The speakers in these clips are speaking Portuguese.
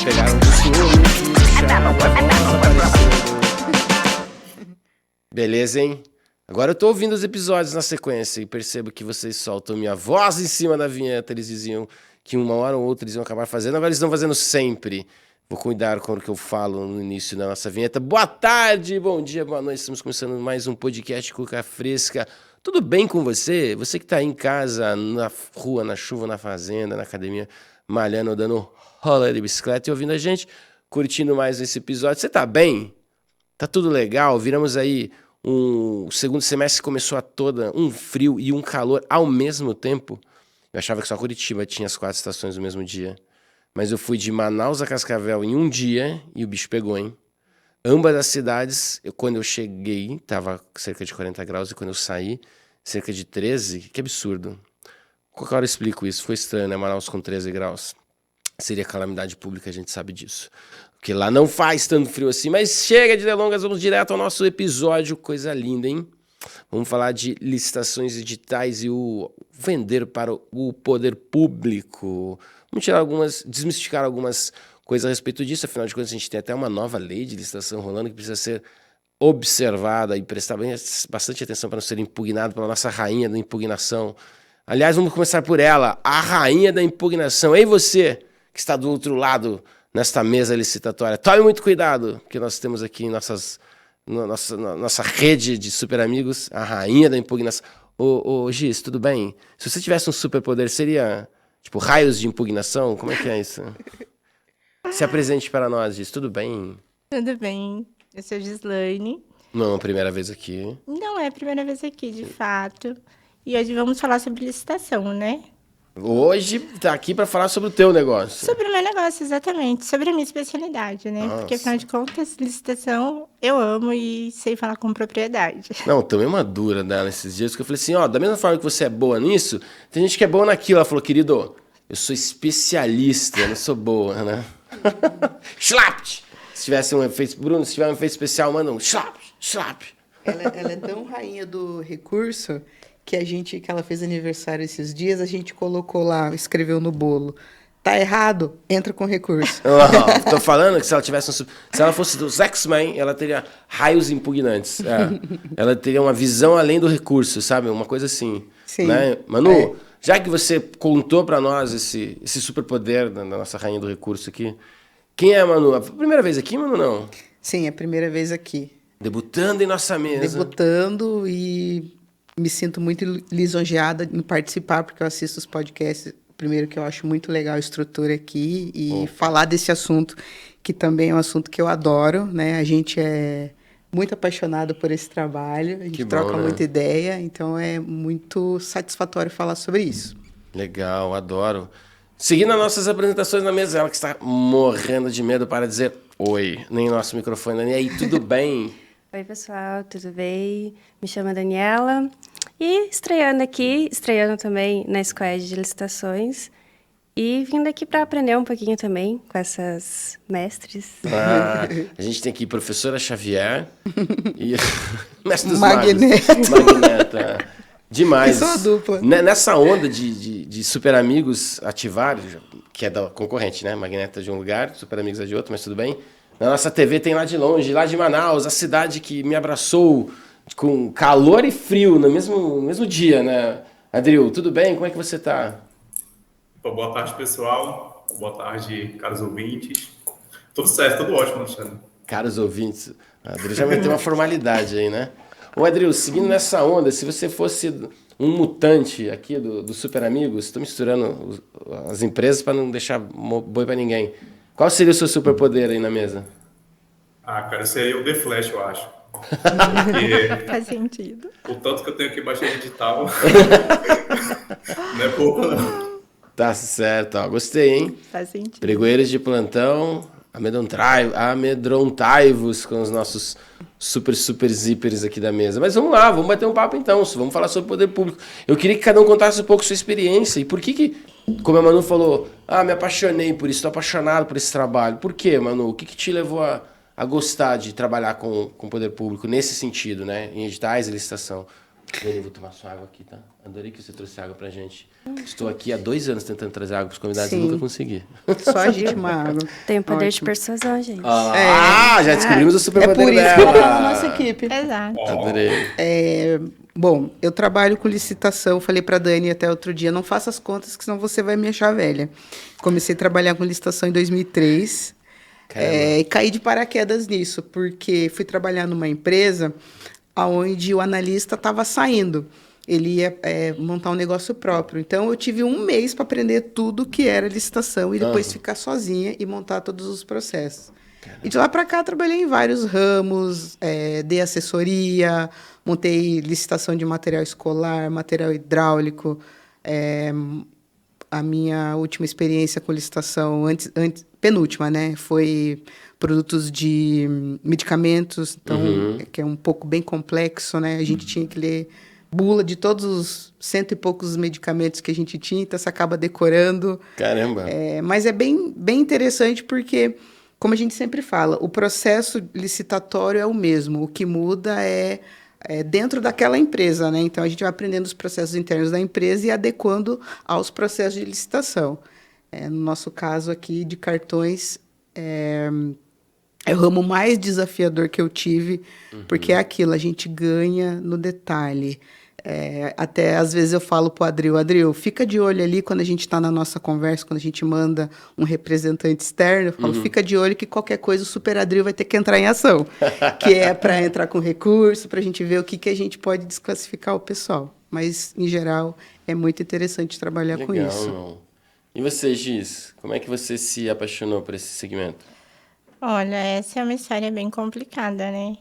Pegaram do Beleza, hein? Agora eu tô ouvindo os episódios na sequência e percebo que vocês soltam minha voz em cima da vinheta. Eles diziam que uma hora ou outra eles iam acabar fazendo, agora eles estão fazendo sempre. Vou cuidar com o que eu falo no início da nossa vinheta. Boa tarde, bom dia, boa noite. Estamos começando mais um podcast Cuca Fresca. Tudo bem com você? Você que tá aí em casa, na rua, na chuva, na fazenda, na academia, malhando ou dando rola de bicicleta e ouvindo a gente, curtindo mais esse episódio. Você tá bem? Tá tudo legal? Viramos aí o segundo semestre, começou a toda um frio e um calor ao mesmo tempo. Eu achava que só Curitiba tinha as 4 estações no mesmo dia. Mas eu fui de Manaus a Cascavel em um dia e o bicho pegou, hein? Ambas as cidades, quando eu cheguei, tava cerca de 40 graus e quando eu saí, cerca de 13. Que absurdo. Qualquer hora eu explico isso. Foi estranho, né? Manaus com 13 graus. Seria calamidade pública, a gente sabe disso. Porque lá não faz tanto frio assim. Mas chega de delongas, vamos direto ao nosso episódio. Coisa linda, hein? Vamos falar de licitações editais e o vender para o poder público. Vamos desmistificar algumas coisas a respeito disso. Afinal de contas, a gente tem até uma nova lei de licitação rolando que precisa ser observada e prestar bastante atenção para não ser impugnado pela nossa rainha da impugnação. Aliás, vamos começar por ela, a rainha da impugnação. Ei, você que está do outro lado nesta mesa licitatória, tome muito cuidado, porque nós temos aqui nossa rede de super amigos, a rainha da impugnação. Ô Giz, tudo bem? Se você tivesse um superpoder, seria tipo raios de impugnação? Como é que é isso? Se apresente para nós, Giz, tudo bem? Tudo bem, eu sou Gislaine. Não é a primeira vez aqui. Não é a primeira vez aqui, de fato. E hoje vamos falar sobre licitação, né? Hoje tá aqui para falar sobre o teu negócio. Sobre o meu negócio, exatamente. Sobre a minha especialidade, né? Nossa. Porque, afinal de contas, licitação eu amo e sei falar com propriedade. Não, tomei uma dura dela esses dias, que eu falei assim, ó, da mesma forma que você é boa nisso, tem gente que é boa naquilo. Ela falou, querido, eu sou especialista, eu não sou boa, né? Schlapt! Se tivesse um efeito, Bruno, se tiver um efeito especial, manda um schlapt. Ela é tão rainha do recurso que ela fez aniversário esses dias, a gente colocou lá, escreveu no bolo. Tá errado? Entra com recurso. Tô falando que se ela fosse dos X-Men, ela teria raios impugnantes. É. Ela teria uma visão além do recurso, sabe? Uma coisa assim. Sim. Né? Manu, já que você contou pra nós esse superpoder da nossa rainha do recurso aqui, quem é a Manu? A primeira vez aqui, Manu, não? Sim, é a primeira vez aqui. Debutando em nossa mesa. Debutando e me sinto muito lisonjeada em participar, porque eu assisto os podcasts. Primeiro que eu acho muito legal a estrutura aqui e falar desse assunto, que também é um assunto que eu adoro, né? A gente é muito apaixonado por esse trabalho, a gente troca muita ideia, então é muito satisfatório falar sobre isso. Legal, adoro. Seguindo as nossas apresentações na mesa, ela que está morrendo de medo para dizer oi, nem nosso microfone, nem aí, tudo bem? Oi, pessoal, tudo bem? Me chamo Daniela e estreando também na Squad de Licitações e vindo aqui para aprender um pouquinho também com essas mestres. A gente tem aqui professora Xavier e mestre dos Magneta. magos. Magneta. Demais. Isso é uma dupla. Nessa onda de super amigos ativar, que é da concorrente, né? Magneta de um lugar, super amigos é de outro, mas tudo bem. Na nossa TV tem lá de longe, lá de Manaus, a cidade que me abraçou com calor e frio no mesmo dia, né? Adril, tudo bem? Como é que você tá? Boa tarde, pessoal. Boa tarde, caros ouvintes. Tudo certo, tudo ótimo, Alexandre. Caros ouvintes, a Adril já vai ter uma formalidade aí, né? Ô, Adril, seguindo nessa onda, se você fosse um mutante aqui do Super Amigos, estou misturando as empresas para não deixar boi para ninguém. Qual seria o seu superpoder aí na mesa? Cara, seria o The Flash, eu acho. Faz sentido. O tanto que eu tenho que baixar edital não é pouco, não. Tá certo, ó, gostei, hein? Faz sentido. Pregoeiros de plantão, amedrontai-vos com os nossos super zippers aqui da mesa. Mas vamos lá, vamos bater um papo então, vamos falar sobre poder público. Eu queria que cada um contasse um pouco sua experiência e por que, como a Manu falou, me apaixonei por isso, estou apaixonado por esse trabalho. Por quê, Manu? O que te levou a gostar de trabalhar com o poder público nesse sentido, né? Em editais e licitação? Dani, eu vou tomar sua água aqui, tá? Adorei que você trouxe água pra gente. Estou aqui há 2 anos tentando trazer água pros convidados e Sim. nunca consegui. Só a gente uma água. Tem o poder de Ótimo. persuasão, gente. Já descobrimos o É superpoder por isso que dela. ela tá na nossa equipe. Exato. Adorei. Bom, eu trabalho com licitação, falei para Dani até outro dia, não faça as contas que senão você vai me achar velha. Comecei a trabalhar com licitação em 2003 e caí de paraquedas nisso, porque fui trabalhar numa empresa onde o analista estava saindo. Ele ia montar um negócio próprio. Então, eu tive 1 mês para aprender tudo que era licitação e depois ficar sozinha e montar todos os processos. E de lá para cá, trabalhei em vários ramos, dei assessoria, montei licitação de material escolar, material hidráulico. A minha última experiência com licitação, penúltima, né? Foi produtos de medicamentos, então, que é um pouco bem complexo, né? A gente tinha que ler bula de todos os 100 e poucos medicamentos que a gente tinha, então você acaba decorando. Caramba. Mas é bem interessante porque, como a gente sempre fala, o processo licitatório é o mesmo. O que muda é dentro daquela empresa, né? Então, a gente vai aprendendo os processos internos da empresa e adequando aos processos de licitação. No nosso caso aqui, de cartões, é o ramo mais desafiador que eu tive, porque é aquilo, a gente ganha no detalhe. Até, às vezes, eu falo para o Adril, fica de olho ali quando a gente está na nossa conversa, quando a gente manda um representante externo, eu falo, fica de olho que qualquer coisa o Super Adril vai ter que entrar em ação, que é para entrar com recurso, para a gente ver o que a gente pode desclassificar o pessoal. Mas, em geral, é muito interessante trabalhar com isso. Irmão. E você, Giz, como é que você se apaixonou por esse segmento? Olha, essa é uma história bem complicada, né?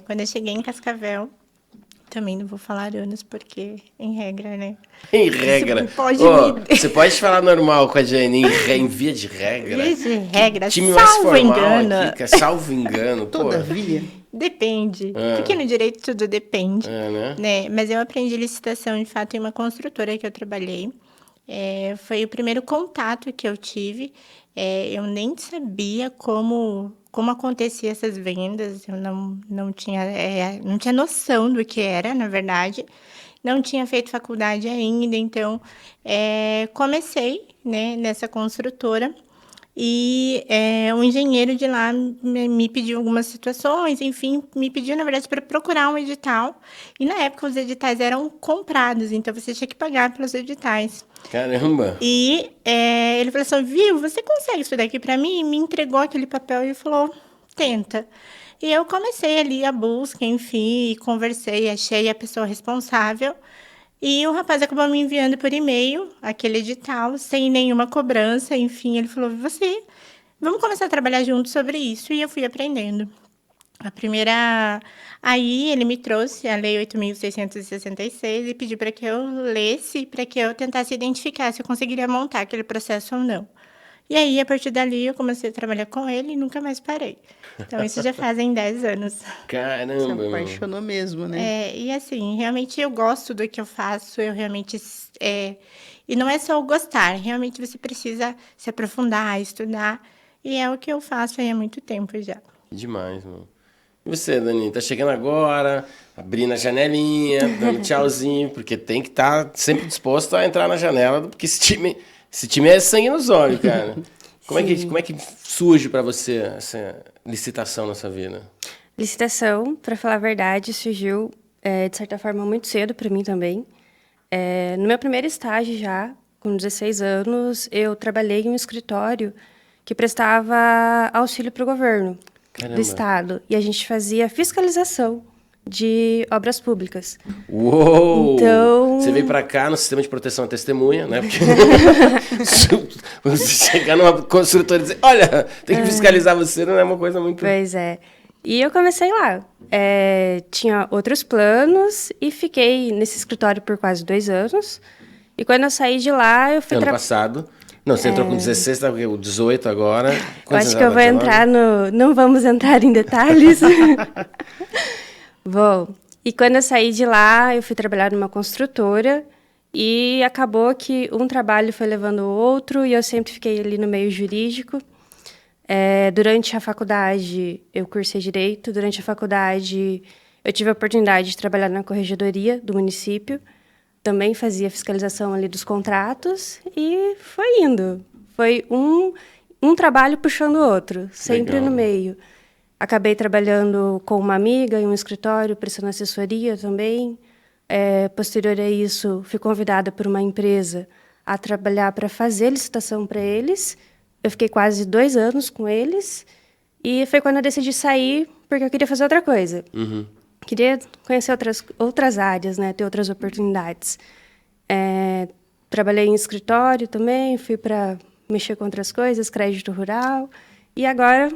Quando eu cheguei em Cascavel, também não vou falar anos, porque em regra, né? Em regra. Você pode falar normal com a Jane, em via de regra. Via de regra, time mais salvo formal engano. aqui, que é salvo engano. Todavia. Depende. Porque no direito tudo depende. Né? Mas eu aprendi licitação, de fato, em uma construtora que eu trabalhei. Foi o primeiro contato que eu tive. Eu nem sabia como acontecia essas vendas, eu não tinha noção do que era, na verdade. Não tinha feito faculdade ainda, então comecei, né, nessa construtora. E um engenheiro de lá me pediu algumas situações, enfim, me pediu, na verdade, para procurar um edital. E, na época, os editais eram comprados, então você tinha que pagar pelos editais. Caramba! E ele falou assim, viu, você consegue isso daqui para mim? E me entregou aquele papel e falou, tenta. E eu comecei ali a busca, enfim, conversei, achei a pessoa responsável. E o rapaz acabou me enviando por e-mail aquele edital, sem nenhuma cobrança. Enfim, ele falou, vamos começar a trabalhar juntos sobre isso. E eu fui aprendendo. Aí ele me trouxe a Lei 8.666 e pediu para que eu lesse, para que eu tentasse identificar se eu conseguiria montar aquele processo ou não. E aí, a partir dali, eu comecei a trabalhar com ele e nunca mais parei. Então, isso já fazem 10 anos. Caramba, Você apaixonou mesmo, né? E assim, realmente eu gosto do que eu faço, eu realmente... E não é só o gostar, realmente você precisa se aprofundar, estudar, e é o que eu faço aí há muito tempo já. Demais, mano. E você, Dani, tá chegando agora, abrindo a janelinha, dando tchauzinho, porque tem que estar sempre disposto a entrar na janela, porque esse time é sangue nos olhos, cara. Como é que surge para você essa licitação na sua vida? Licitação, para falar a verdade, surgiu, de certa forma, muito cedo para mim também. No meu primeiro estágio já, com 16 anos, eu trabalhei em um escritório que prestava auxílio para o governo do estado. E a gente fazia fiscalização de obras públicas. Uou! Então... Você veio para cá no sistema de proteção à testemunha, né? Porque você chegar numa construtora e dizer, olha, tem que fiscalizar você, não é uma coisa muito... Pois é. E eu comecei lá. Tinha outros planos e fiquei nesse escritório por quase 2 anos. E quando eu saí de lá, eu fui... Ano passado... Não, você entrou com 16, tá com 18 agora. Eu acho que eu vou entrar no... Não vamos entrar em detalhes. Bom, e quando eu saí de lá, eu fui trabalhar numa construtora e acabou que um trabalho foi levando o outro e eu sempre fiquei ali no meio jurídico. Durante a faculdade, eu cursei Direito. Durante a faculdade, eu tive a oportunidade de trabalhar na corregedoria do município, também fazia fiscalização ali dos contratos e foi indo. Foi um trabalho puxando o outro, sempre Legal. no meio. Acabei trabalhando com uma amiga em um escritório, prestando assessoria também. Posterior a isso, fui convidada por uma empresa a trabalhar para fazer licitação para eles. Eu fiquei quase 2 anos com eles. E foi quando eu decidi sair, porque eu queria fazer outra coisa. Queria conhecer outras áreas, né? Ter outras oportunidades. Trabalhei em escritório também, fui para mexer com outras coisas, crédito rural. E agora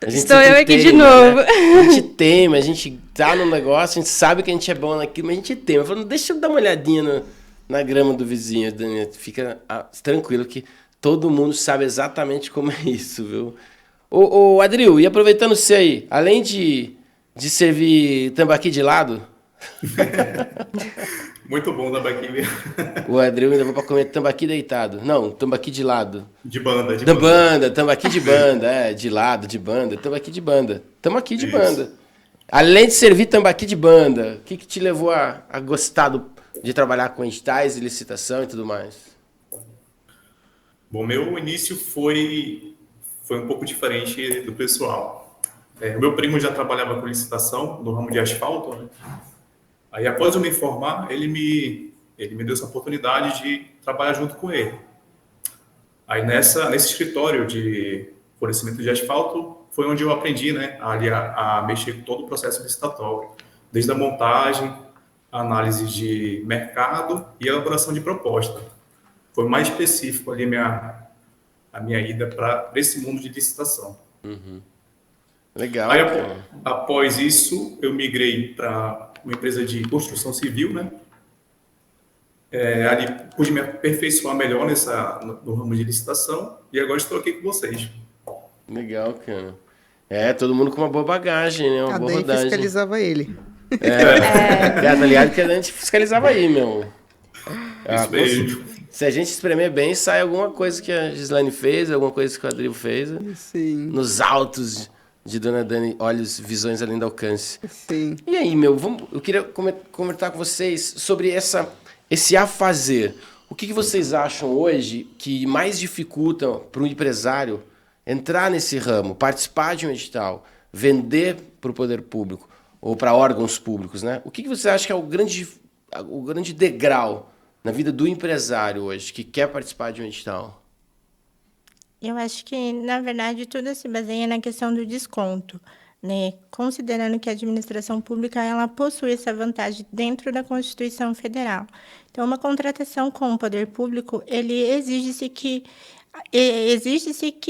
estou eu aqui de novo. Né? A gente teme, a gente tá no negócio, a gente sabe que a gente é bom naquilo, mas a gente teme. Eu falo, deixa eu dar uma olhadinha na grama do vizinho, Daniel. Fica tranquilo que todo mundo sabe exatamente como é isso, viu? Ô Adril, e aproveitando você aí, além de servir tambaqui de lado... Muito bom tambaqui mesmo. O Adril ainda vai pra comer tambaqui deitado. Não, tambaqui de lado. De banda, de Da banda. banda, tambaqui de banda, de lado, de banda, tambaqui de banda. Tambaqui de Isso. banda. Além de servir tambaqui de banda, o que te levou a gostar de trabalhar com editais e licitação e tudo mais? Bom, meu início foi um pouco diferente do pessoal. O meu primo já trabalhava com licitação no ramo de asfalto, né? Aí, após eu me formar, ele me deu essa oportunidade de trabalhar junto com ele. Aí, nesse escritório de fornecimento de asfalto, foi onde eu aprendi, né, a mexer com todo o processo licitatório, desde a montagem, a análise de mercado e a elaboração de proposta. Foi mais específico ali a minha ida para esse mundo de licitação. Legal. Aí, cara. após isso, eu migrei para uma empresa de construção civil, né? Ali pude me aperfeiçoar melhor no ramo de licitação e agora estou aqui com vocês. Legal, cara. Todo mundo com uma boa bagagem, né? Uma Cada boa aí rodagem. fiscalizava ele. Tá ligado que a gente fiscalizava aí, meu. Isso mesmo. Se a gente espremer bem, sai alguma coisa que a Gislaine fez, alguma coisa que o Adril fez. Sim, Nos altos de Dona Dani, olhos, visões além do alcance. sim. E aí, meu, eu queria comentar com vocês sobre esse a fazer. O que vocês acham hoje que mais dificulta para um empresário entrar nesse ramo, participar de um edital, vender para o poder público ou para órgãos públicos, né? O que você acha que é o grande degrau na vida do empresário hoje que quer participar de um edital? Eu acho que, na verdade, tudo se baseia na questão do desconto, né? Considerando que a administração pública ela possui essa vantagem dentro da Constituição Federal. Então, uma contratação com o poder público, ele exige-se que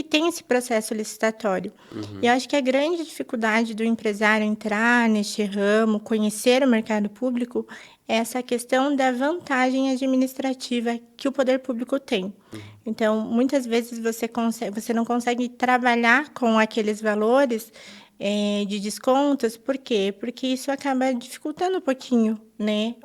tenha esse processo licitatório. E eu acho que a grande dificuldade do empresário entrar neste ramo, conhecer o mercado público, é essa questão da vantagem administrativa que o poder público tem. Então, muitas vezes você não consegue trabalhar com aqueles valores de descontos. Por quê? Porque isso acaba dificultando um pouquinho, né,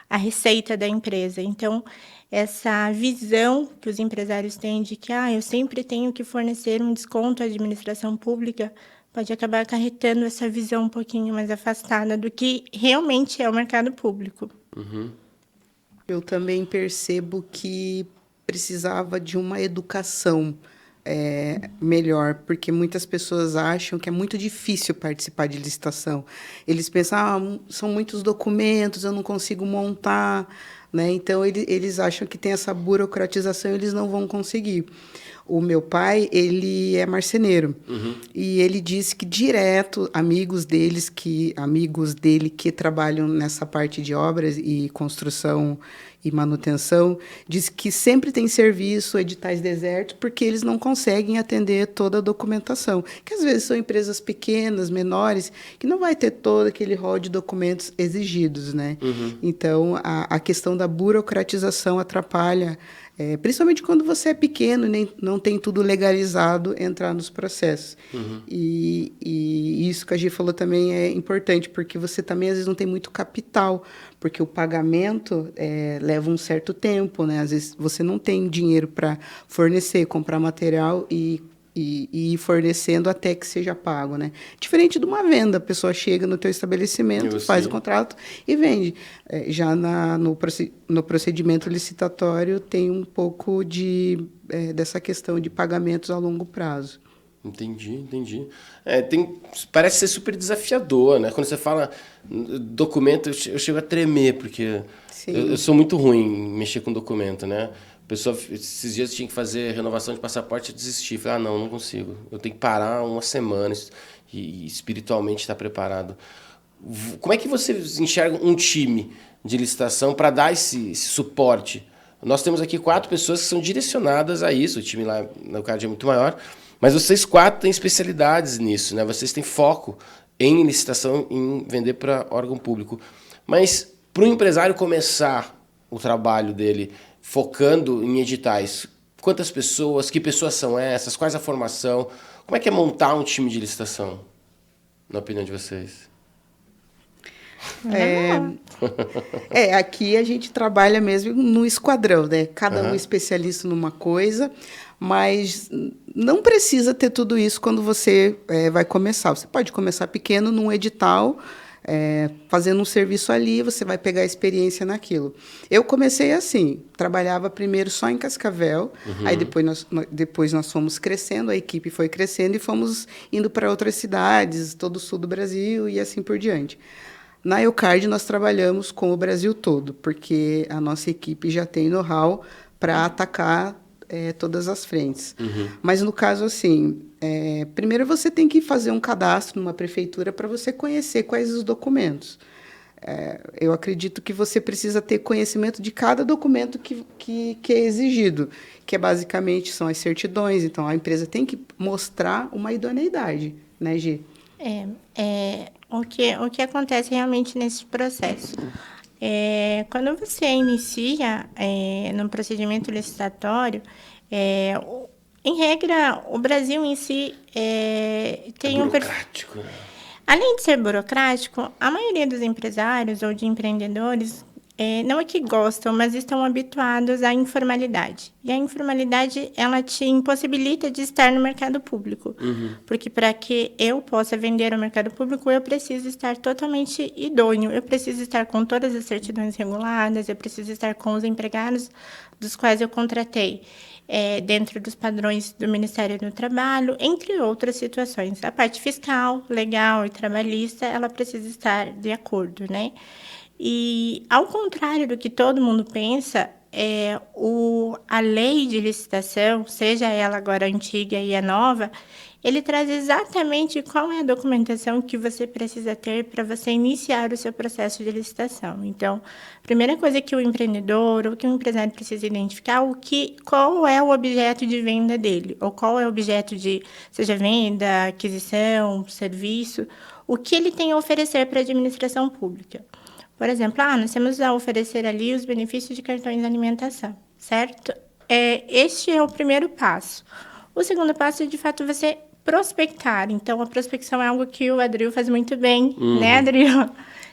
a receita da empresa. Então, essa visão que os empresários têm de que eu sempre tenho que fornecer um desconto à administração pública, pode acabar acarretando essa visão um pouquinho mais afastada do que realmente é o mercado público. Eu também percebo que precisava de uma educação melhor, porque muitas pessoas acham que é muito difícil participar de licitação. Eles pensam, são muitos documentos, eu não consigo montar, né? Então, eles acham que tem essa burocratização e eles não vão conseguir. O meu pai, ele é marceneiro. E ele disse que direto, amigos dele que trabalham nessa parte de obras e construção e manutenção, diz que sempre tem serviço, editais desertos, porque eles não conseguem atender toda a documentação. Que às vezes são empresas pequenas, menores, que não vai ter todo aquele rol de documentos exigidos, né? Então, a questão da burocratização atrapalha, principalmente quando você é pequeno e não tem tudo legalizado, entrar nos processos. E isso que a Gi falou também é importante, porque você também, às vezes, não tem muito capital, porque o pagamento leva um certo tempo, né? Às vezes, você não tem dinheiro para fornecer, comprar material e e ir fornecendo até que seja pago, né? Diferente de uma venda, a pessoa chega no teu estabelecimento, faz o contrato e vende. Já no procedimento licitatório tem um pouco dessa questão de pagamentos a longo prazo. Entendi. Parece ser super desafiador, né? Quando você fala documento, eu chego a tremer, porque eu sou muito ruim em mexer com documento, né? A pessoa, esses dias tinha que fazer renovação de passaporte, eu desisti. Falei, não consigo. Eu tenho que parar uma semana e espiritualmente estar preparado. Como é que você enxerga um time de licitação para dar esse suporte? Nós temos aqui 4 pessoas que são direcionadas a isso. O time lá no CAD é muito maior. Mas vocês 4 têm especialidades nisso, né? Vocês têm foco em licitação, em vender para órgão público. Mas para o empresário começar o trabalho dele focando em editais, quantas pessoas, que pessoas são essas, quais a formação, como é que é montar um time de licitação, na opinião de vocês? Aqui a gente trabalha mesmo no esquadrão, né? Cada um especialista numa coisa, mas não precisa ter tudo isso quando você vai começar. Você pode começar pequeno num edital, fazendo um serviço ali, você vai pegar experiência naquilo. Eu comecei assim, trabalhava primeiro só em Cascavel, aí depois nós fomos crescendo, a equipe foi crescendo e fomos indo para outras cidades, todo o sul do Brasil e assim por diante. Na Eucard, nós trabalhamos com o Brasil todo, porque a nossa equipe já tem know-how para atacar todas as frentes. Mas, no caso, assim, primeiro você tem que fazer um cadastro numa prefeitura para você conhecer quais os documentos. Eu acredito que você precisa ter conhecimento de cada documento que é exigido, que basicamente são as certidões. Então, a empresa tem que mostrar uma idoneidade, né, Gi? O que acontece realmente nesse processo? Quando você inicia no procedimento licitatório, em regra, o Brasil em si tem burocrático, né? Além de ser burocrático, a maioria dos empresários ou de empreendedores não é que gostam, mas estão habituados à informalidade. E a informalidade, ela te impossibilita de estar no mercado público. Porque para que eu possa vender ao mercado público, eu preciso estar totalmente idôneo. Eu preciso estar com todas as certidões reguladas, eu preciso estar com os empregados dos quais eu contratei, dentro dos padrões do Ministério do Trabalho, entre outras situações. A parte fiscal, legal e trabalhista, ela precisa estar de acordo, né? E, ao contrário do que todo mundo pensa, a lei de licitação, seja ela agora antiga e a nova, ele traz exatamente qual é a documentação que você precisa ter para você iniciar o seu processo de licitação. Então, a primeira coisa que o empreendedor ou que o empresário precisa identificar qual é o objeto de venda dele, ou qual é o objeto de, seja venda, aquisição, serviço, o que ele tem a oferecer para a administração pública. Por exemplo, nós temos a oferecer ali os benefícios de cartões de alimentação, certo? Este é o primeiro passo. O segundo passo é, de fato, você prospectar. Então, a prospecção é algo que o Adril faz muito bem, né, Adril?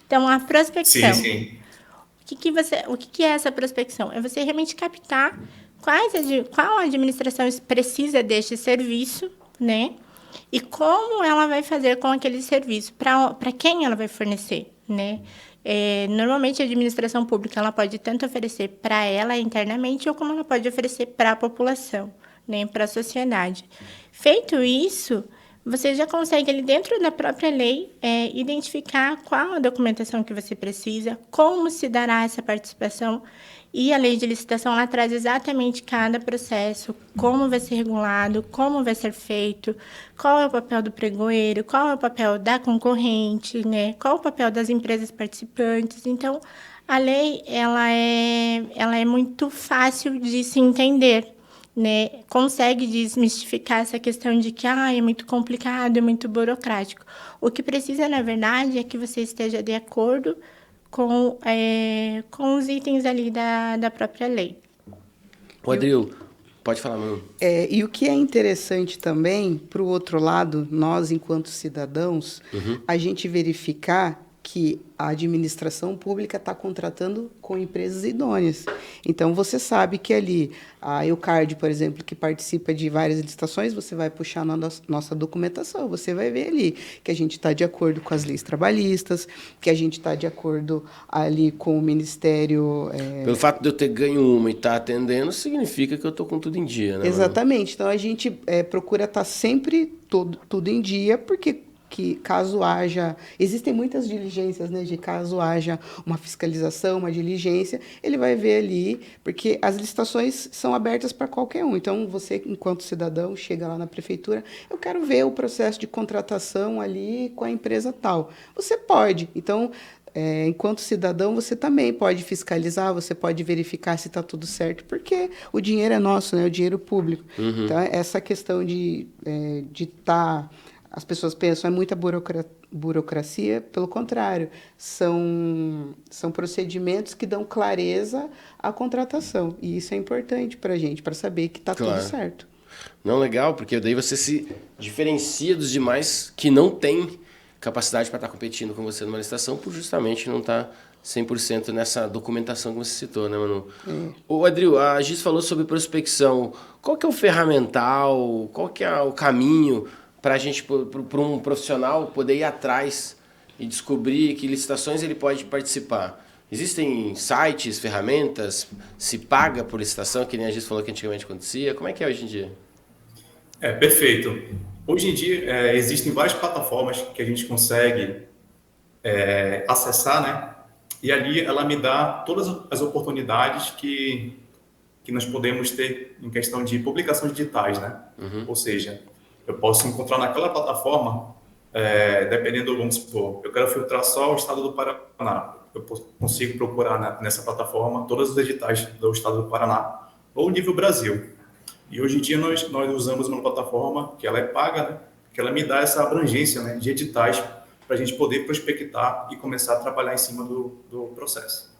Então, a prospecção. Sim. O que é essa prospecção? É você realmente captar qual administração precisa deste serviço, né? E como ela vai fazer com aquele serviço, para quem ela vai fornecer, né? Normalmente, a administração pública ela pode tanto oferecer para ela internamente, ou como ela pode oferecer para a população, né, para a sociedade. Feito isso, você já consegue, ali dentro da própria lei, identificar qual a documentação que você precisa, como se dará essa participação. E a lei de licitação ela traz exatamente cada processo, como vai ser regulado, como vai ser feito, qual é o papel do pregoeiro, qual é o papel da concorrente, né? Qual é o papel das empresas participantes. Então, a lei ela é muito fácil de se entender, né? Consegue desmistificar essa questão de que é muito complicado, é muito burocrático. O que precisa, na verdade, é que você esteja de acordo com os itens ali da própria lei. Adril, pode falar, meu. E o que é interessante também, para o outro lado, nós, enquanto cidadãos, a gente verificar que a administração pública está contratando com empresas idôneas. Então, você sabe que ali, a Eucard, por exemplo, que participa de várias licitações, você vai puxar na nossa documentação, você vai ver ali que a gente está de acordo com as leis trabalhistas, que a gente está de acordo ali com o Ministério... Pelo fato de eu ter ganho uma e estar atendendo, significa que eu estou com tudo em dia, né? Exatamente. Então, a gente procura estar sempre tudo em dia, porque que caso haja... Existem muitas diligências, né? De caso haja uma fiscalização, uma diligência, ele vai ver ali, porque as licitações são abertas para qualquer um. Então, você, enquanto cidadão, chega lá na prefeitura, eu quero ver o processo de contratação ali com a empresa tal. Você pode. Então, enquanto cidadão, você também pode fiscalizar, você pode verificar se está tudo certo, porque o dinheiro é nosso, né? O dinheiro público. Então, essa questão de estar... As pessoas pensam, é muita burocracia, pelo contrário, são procedimentos que dão clareza à contratação, e isso é importante para a gente, para saber que está tudo certo. Não, legal, porque daí você se diferencia dos demais que não têm capacidade para estar competindo com você numa licitação, por justamente não estar 100% nessa documentação que você citou, né, Manu? Ô, Adril, a Gis falou sobre prospecção. Qual que é o ferramental, qual que é o caminho para a gente, para um profissional poder ir atrás e descobrir que licitações ele pode participar? Existem sites, ferramentas, se paga por licitação, que nem a gente falou que antigamente acontecia? Como é que é hoje em dia? Perfeito. Hoje em dia existem várias plataformas que a gente consegue acessar, né? E ali ela me dá todas as oportunidades que nós podemos ter em questão de publicações digitais, né? Ou seja, eu posso encontrar naquela plataforma, dependendo, vamos supor, eu quero filtrar só o estado do Paraná. Eu consigo procurar nessa plataforma todos os editais do estado do Paraná ou nível Brasil. E hoje em dia nós usamos uma plataforma que ela é paga, né? Que ela me dá essa abrangência, né, de editais para a gente poder prospectar e começar a trabalhar em cima do processo.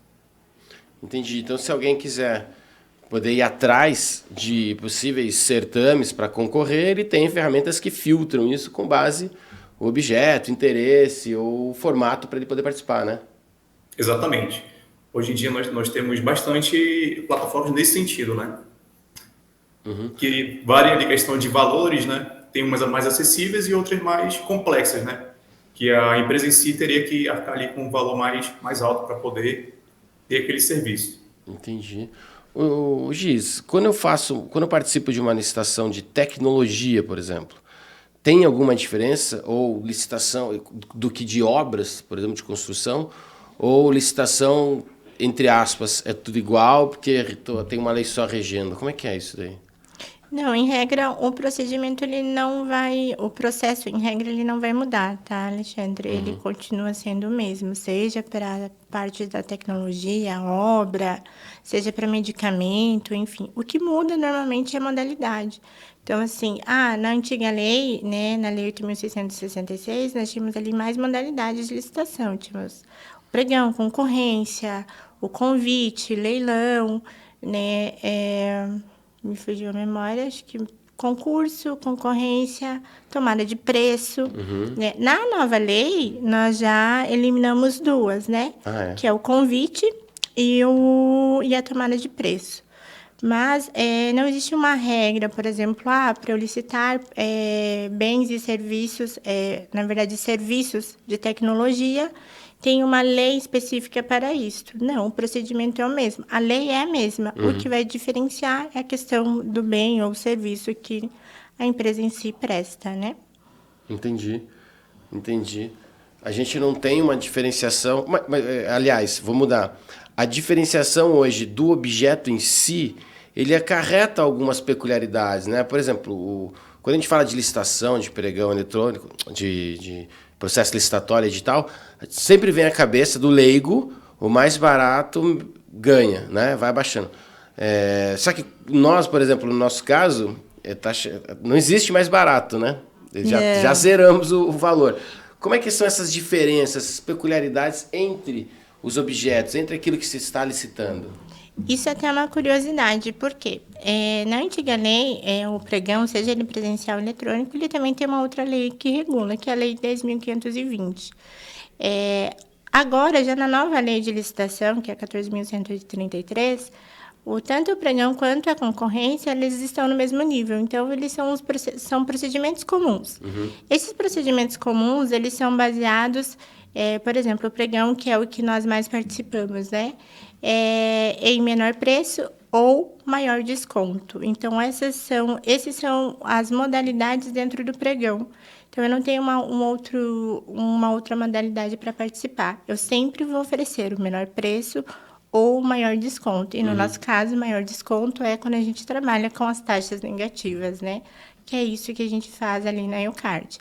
Entendi. Então, se alguém quiser poder ir atrás de possíveis certames para concorrer, ele tem ferramentas que filtram isso com base no objeto, interesse ou formato para ele poder participar, né? Exatamente. Hoje em dia nós temos bastante plataformas nesse sentido, né? Que variam de questão de valores, né? Tem umas mais acessíveis e outras mais complexas, né? Que a empresa em si teria que arcar ali com um valor mais alto para poder ter aquele serviço. Entendi. Ô, Giz, quando eu participo de uma licitação de tecnologia, por exemplo, tem alguma diferença? Ou licitação do que de obras, por exemplo, de construção? Ou licitação, entre aspas, é tudo igual porque tem uma lei só regendo? Como é que é isso daí? Não, em regra, o procedimento, o processo, em regra, ele não vai mudar, tá, Alexandre? Ele continua sendo o mesmo, seja para a parte da tecnologia, obra, seja para medicamento, enfim. O que muda, normalmente, é a modalidade. Então, assim, na antiga lei, né, na Lei 8.666, nós tínhamos ali mais modalidades de licitação. Tínhamos o pregão, concorrência, o convite, leilão, né, me fugiu a memória, acho que concurso, concorrência, tomada de preço. Né? Na nova lei, nós já eliminamos duas, né? Que é o convite e a tomada de preço. Mas não existe uma regra, por exemplo, para eu licitar bens e serviços, na verdade, serviços de tecnologia, tem uma lei específica para isso. Não, o procedimento é o mesmo. A lei é a mesma. O que vai diferenciar é a questão do bem ou serviço que a empresa em si presta, né? Entendi. A gente não tem uma diferenciação... aliás, vou mudar. A diferenciação hoje do objeto em si, ele acarreta algumas peculiaridades, né? Por exemplo, quando a gente fala de licitação, de pregão eletrônico, de processo licitatório edital, sempre vem à cabeça do leigo, o mais barato ganha, né? Vai abaixando. Só que nós, por exemplo, no nosso caso, não existe mais barato, né? Já zeramos o valor. Como é que são essas diferenças, essas peculiaridades entre os objetos, entre aquilo que se está licitando? Isso é até uma curiosidade, porque na antiga lei, o pregão, seja ele presencial ou eletrônico, ele também tem uma outra lei que regula, que é a Lei 10.520. Agora, já na nova lei de licitação, que é a 14.133, tanto o pregão quanto a concorrência, eles estão no mesmo nível. Então, eles são procedimentos comuns. Esses procedimentos comuns, eles são baseados, por exemplo, o pregão, que é o que nós mais participamos, né? Em menor preço ou maior desconto. Então, esses são as modalidades dentro do pregão. Então, eu não tenho uma outra modalidade para participar. Eu sempre vou oferecer o menor preço ou maior desconto. E, no nosso caso, o maior desconto é quando a gente trabalha com as taxas negativas, né? Que é isso que a gente faz ali na EUCARD.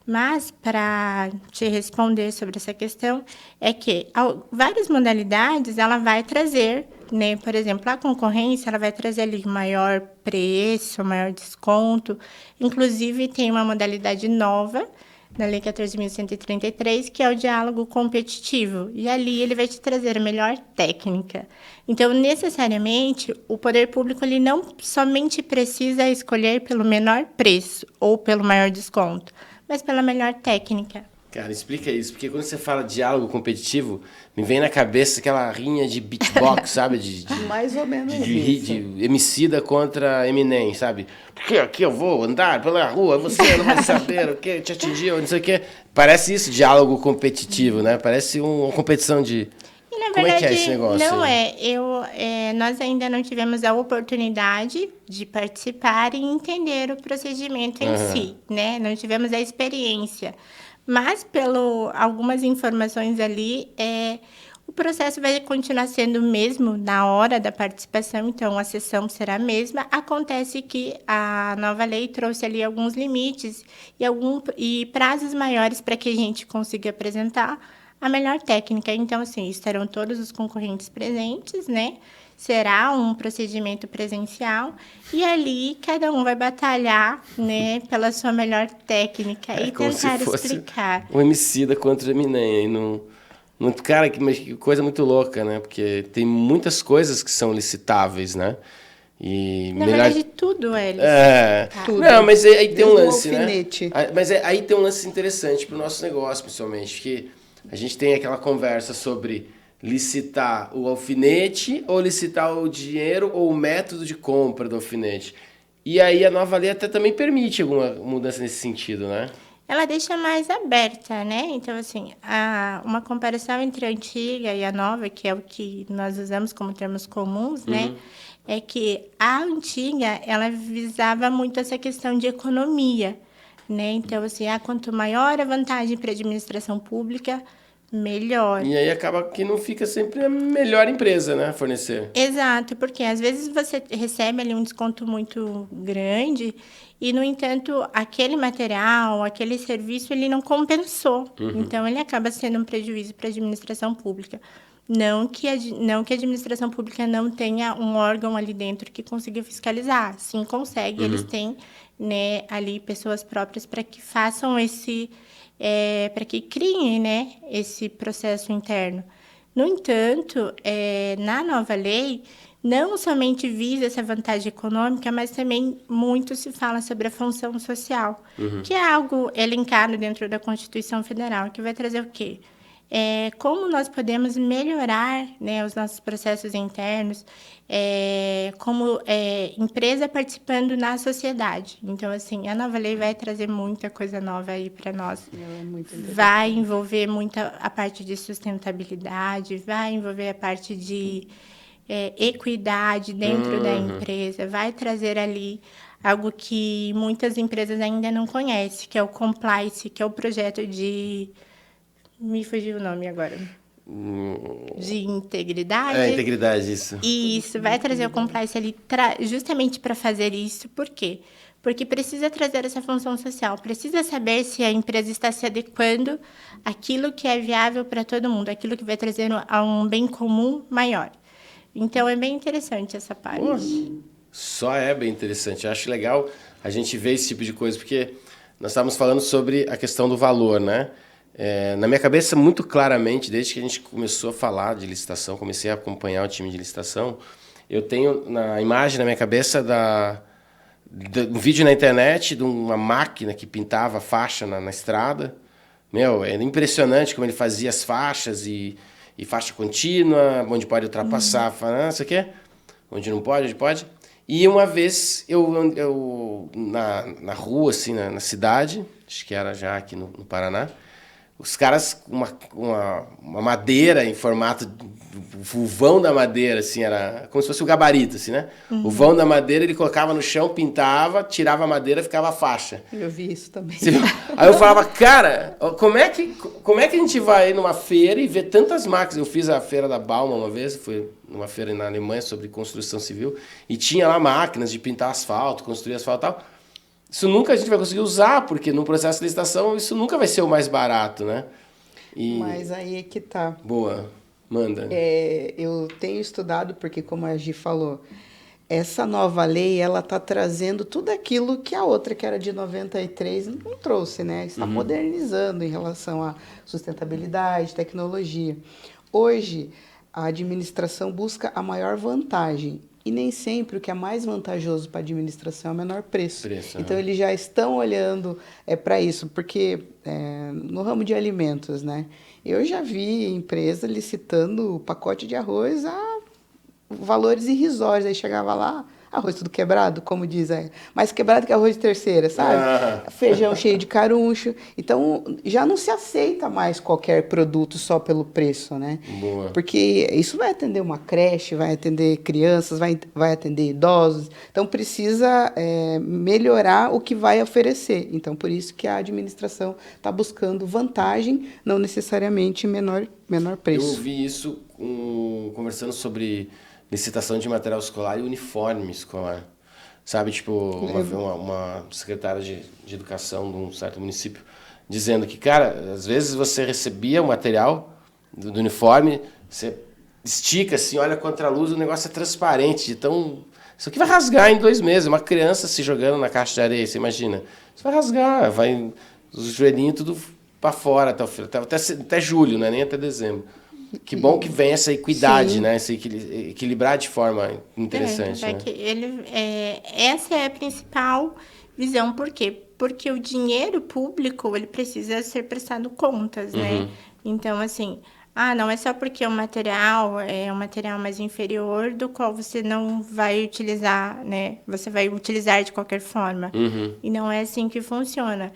Mas, para te responder sobre essa questão, é que várias modalidades ela vai trazer, né? Por exemplo, a concorrência ela vai trazer ali maior preço, maior desconto. Inclusive, tem uma modalidade nova na Lei 14.133, que é o diálogo competitivo. E ali ele vai te trazer a melhor técnica. Então, necessariamente, o poder público ele não somente precisa escolher pelo menor preço ou pelo maior desconto, mas pela melhor técnica. Cara, explica isso, porque quando você fala diálogo competitivo, me vem na cabeça aquela rinha de beatbox, sabe? Mais ou menos de Emicida contra Eminem, sabe? Porque aqui eu vou andar pela rua, você não vai saber o que te atingiu, não sei o que. Parece isso, diálogo competitivo, né? Parece uma competição de... E, na Como verdade, é que é esse negócio? Não nós ainda não tivemos a oportunidade de participar e entender o procedimento em si, né? Não tivemos a experiência. Mas, algumas informações ali, o processo vai continuar sendo o mesmo na hora da participação, então a sessão será a mesma. Acontece que a nova lei trouxe ali alguns limites e prazos maiores para que a gente consiga apresentar a melhor técnica. Então, assim, estarão todos os concorrentes presentes, né? Será um procedimento presencial e ali cada um vai batalhar, né, pela sua melhor técnica e como tentar se fosse explicar. o Emicida contra o Eminem. Cara, que coisa muito louca, né? Porque tem muitas coisas que são licitáveis, né? E Na verdade, tudo é licitável. Tudo. Não, mas aí tem um Mesmo lance, né? alfinete. Mas aí tem um lance interessante para o nosso negócio, principalmente, que a gente tem aquela conversa sobre licitar o alfinete ou licitar o dinheiro ou o método de compra do alfinete. E aí a nova lei até também permite alguma mudança nesse sentido, né? Ela deixa mais aberta, né? Então, assim, uma comparação entre a antiga e a nova, que é o que nós usamos como termos comuns, né? É que a antiga, ela visava muito essa questão de economia, né? Então, assim, quanto maior a vantagem para a administração pública, melhor. E aí acaba que não fica sempre a melhor empresa, né, a fornecer. Exato, porque às vezes você recebe ali um desconto muito grande e, no entanto, aquele material, aquele serviço, ele não compensou. Então, ele acaba sendo um prejuízo para a administração pública. Não que a administração pública não tenha um órgão ali dentro que consiga fiscalizar. Sim, consegue. Eles têm, né, ali pessoas próprias para que façam para que criem, né, esse processo interno. No entanto, na nova lei, não somente visa essa vantagem econômica, mas também muito se fala sobre a função social, que é algo elencado dentro da Constituição Federal, que vai trazer o quê? Como nós podemos melhorar, né, os nossos processos internos, como empresa participando na sociedade. Então, assim, a nova lei vai trazer muita coisa nova aí para nós. Vai envolver muita a parte de sustentabilidade, vai envolver a parte de equidade dentro da empresa, vai trazer ali algo que muitas empresas ainda não conhecem, que é o compliance, que é o projeto de... Me fugiu o nome agora. De integridade. Integridade, isso. Isso, vai trazer o compliance ali justamente para fazer isso. Por quê? Porque precisa trazer essa função social, precisa saber se a empresa está se adequando àquilo que é viável para todo mundo, aquilo que vai trazer a um bem comum maior. Então, é bem interessante essa parte. Só é bem interessante. Eu acho legal a gente ver esse tipo de coisa, porque nós estávamos falando sobre a questão do valor, né? Na minha cabeça, muito claramente, desde que a gente começou a falar de licitação, comecei a acompanhar o time de licitação, eu tenho na imagem na minha cabeça um vídeo na internet de uma máquina que pintava faixa na estrada, Meu, era impressionante como ele fazia as faixas e faixa contínua, onde pode ultrapassar, não sei o quê, onde não pode, onde pode. E uma vez eu na rua, assim, na cidade, acho que era já aqui no Paraná, os caras com uma madeira em formato. O vão da madeira, assim, era como se fosse o gabarito, assim, né? O vão da madeira ele colocava no chão, pintava, tirava a madeira, ficava a faixa. Eu vi isso também. Aí eu falava, cara, como é que a gente vai numa feira e ver tantas máquinas? Eu fiz a feira da Bauma uma vez, foi numa feira na Alemanha sobre construção civil, e tinha lá máquinas de pintar asfalto, construir asfalto e tal. Isso nunca a gente vai conseguir usar, porque no processo de licitação isso nunca vai ser o mais barato, né? Mas aí é que tá. Boa, manda. Eu tenho estudado, porque como a Gi falou, essa nova lei, ela está trazendo tudo aquilo que a outra, que era de 93, não trouxe, né? Está modernizando em relação à sustentabilidade, tecnologia. Hoje, a administração busca a maior vantagem. E nem sempre o que é mais vantajoso para a administração é o menor preço. Então, eles já estão olhando para isso, porque no ramo de alimentos, né? Eu já vi empresa licitando o pacote de arroz a valores irrisórios. Aí chegava lá, arroz tudo quebrado, como diz, mais quebrado que arroz de terceira, sabe? Feijão cheio de caruncho. Então, já não se aceita mais qualquer produto só pelo preço, né? Boa. Porque isso vai atender uma creche, vai atender crianças, vai atender idosos. Então, precisa melhorar o que vai oferecer. Então, por isso que a administração está buscando vantagem, não necessariamente menor preço. Eu ouvi isso conversando sobre licitação de material escolar e uniforme escolar. Sabe, tipo, uma secretária de educação de um certo município dizendo que, cara, às vezes você recebia o material do uniforme, você estica assim, olha contra a luz, o negócio é transparente, então isso aqui vai rasgar em 2 meses. Uma criança se jogando na caixa de areia, você imagina? Isso vai rasgar, vai os joelhinhos tudo para fora até julho, né? Nem até dezembro. Que bom que vem essa equidade, né? Esse equilibrar de forma interessante. Né? Essa é a principal visão. Por quê? Porque o dinheiro público ele precisa ser prestado contas, né? Então, assim, não é só porque o material é um material mais inferior do qual você não vai utilizar, né? Você vai utilizar de qualquer forma. E não é assim que funciona.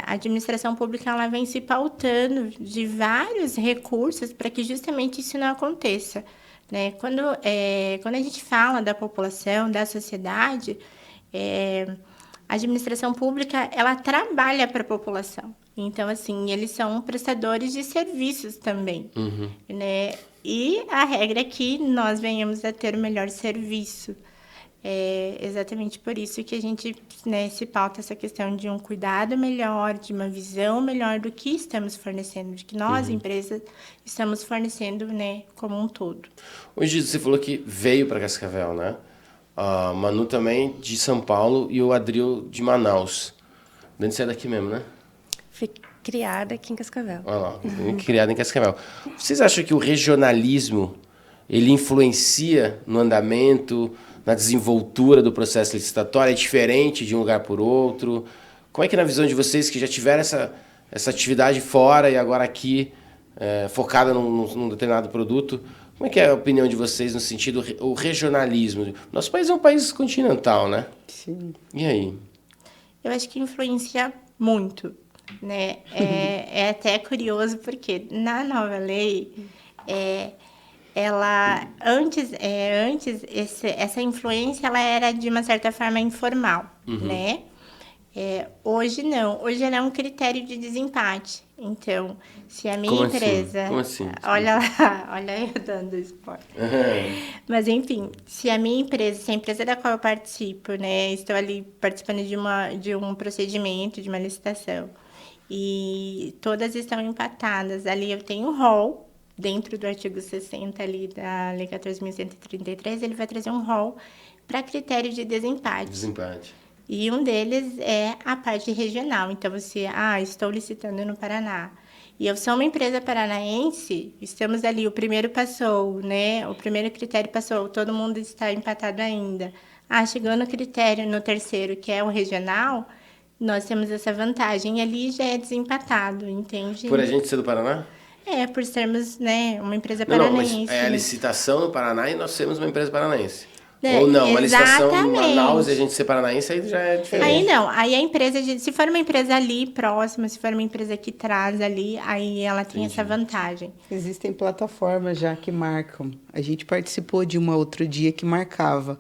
A administração pública ela vem se pautando de vários recursos para que justamente isso não aconteça, né? Quando a gente fala da população, da sociedade, a administração pública ela trabalha para a população. Então, assim, eles são prestadores de serviços também, né? E a regra é que nós venhamos a ter o melhor serviço. É exatamente por isso que a gente, né, se pauta essa questão de um cuidado melhor, de uma visão melhor do que estamos fornecendo, de que nós, empresas, estamos fornecendo, né, como um todo. Hoje você falou que veio para Cascavel, né? A Manu também de São Paulo e o Adril de Manaus. De onde você é daqui mesmo, né? Fui criada aqui em Cascavel. Olha lá, criada em Cascavel. Vocês acham que o regionalismo ele influencia no andamento, na desenvoltura do processo licitatório? É diferente de um lugar por outro? Como é que na visão de vocês que já tiveram essa atividade fora e agora aqui focada num determinado produto, como é que é a opinião de vocês no sentido o regionalismo? Nosso país é um país continental, né? Sim. E aí? Eu acho que influencia muito, né? É até curioso porque na nova lei ela antes essa influência ela era de uma certa forma informal, né? Hoje não, hoje ela é um critério de desempate. Então, se a minha empresa, Como assim? olha lá, olha eu dando spoiler. Mas enfim, se a minha empresa, se a empresa da qual eu participo, né, estou ali participando de um procedimento, de uma licitação, e todas estão empatadas, ali eu tenho um rol. Dentro do artigo 60 ali da Lei 14.133, ele vai trazer um rol para critério de desempate. Desempate. E um deles é a parte regional. Então, você, estou licitando no Paraná. E eu sou uma empresa paranaense, estamos ali, o primeiro passou, né? O primeiro critério passou, todo mundo está empatado ainda. Chegou no critério, no terceiro, que é o regional, Nós temos essa vantagem. Ali já é desempatado, entende? Por a gente ser do Paraná? Por sermos, né, uma empresa Não, mas paranaense. é a licitação no Paraná e nós sermos uma empresa paranaense. É, Ou não, uma licitação em exatamente. Manaus e a gente ser paranaense, aí já é diferente. Aí não, aí a empresa, se for uma empresa ali próxima, se for uma empresa que traz ali, aí ela tem essa vantagem. Existem plataformas já que marcam. A gente participou de uma outro dia que marcava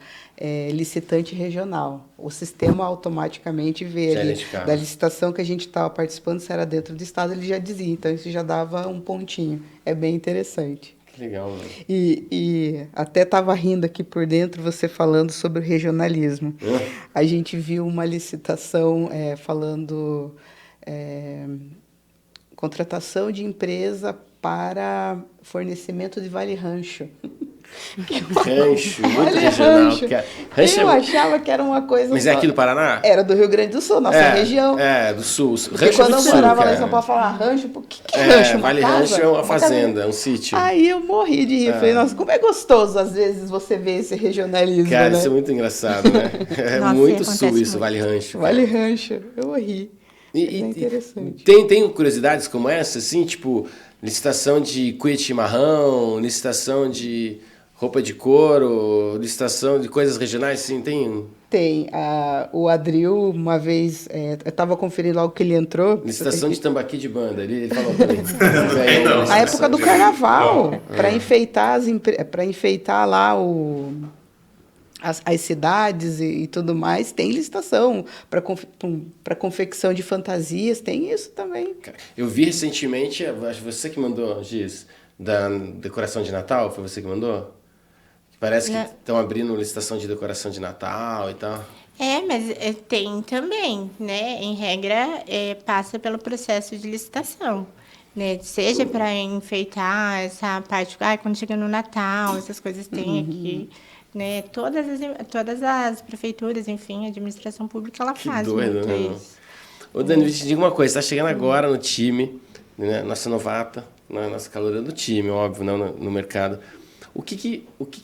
licitante regional. O sistema automaticamente vê Já ali, identificava. da licitação que a gente estava participando, se era dentro do estado, ele já dizia. Então, isso já dava um pontinho. É bem interessante. Que legal, velho. E até estava rindo aqui por dentro você falando sobre o regionalismo. A gente viu uma licitação falando contratação de empresa para fornecimento de vale rancho. Rancho, muito Vale regional. rancho. Rancho Eu é... achava que era uma coisa Mas só. é aqui do Paraná? Era do Rio Grande do Sul, nossa região. É, do Sul. Porque Rancho quando do eu Sul, morava lá em cara. São Paulo, falava rancho, o que é rancho? Uma Vale casa? Rancho é uma casa? fazenda, é um sítio. Aí eu morri de rir. Falei, nossa, como é gostoso às vezes você ver esse regionalismo, Cara, né? isso é muito engraçado, né? É Nossa, muito acontece Sul isso, muito. Vale Rancho. Vale rancho, eu ri. E, É interessante. tem curiosidades como essa, assim, tipo, licitação de cuia de chimarrão, licitação de roupa de couro, licitação de coisas regionais, assim, tem Tem. O Adril, uma vez, eu estava conferindo logo que ele entrou. licitação de tambaqui de banda. Ele falou pra mim. Não. A época do carnaval, para enfeitar, para enfeitar lá as cidades e tudo mais, tem licitação. Para confecção de fantasias, tem isso também. Eu vi recentemente, acho que você que mandou, Giz, da decoração de Natal, foi você que mandou? Parece que estão abrindo licitação de decoração de Natal e tal. Mas tem também, né? Em regra, passa pelo processo de licitação, né? Seja para enfeitar essa parte, quando chega no Natal, essas coisas tem aqui, né? Todas as prefeituras, enfim, a administração pública, ela faz doido, muito né? isso. Ô, Dani, te diga uma coisa, você está chegando agora no time, né? Nossa novata, nossa caloura do time, óbvio, não no mercado. O que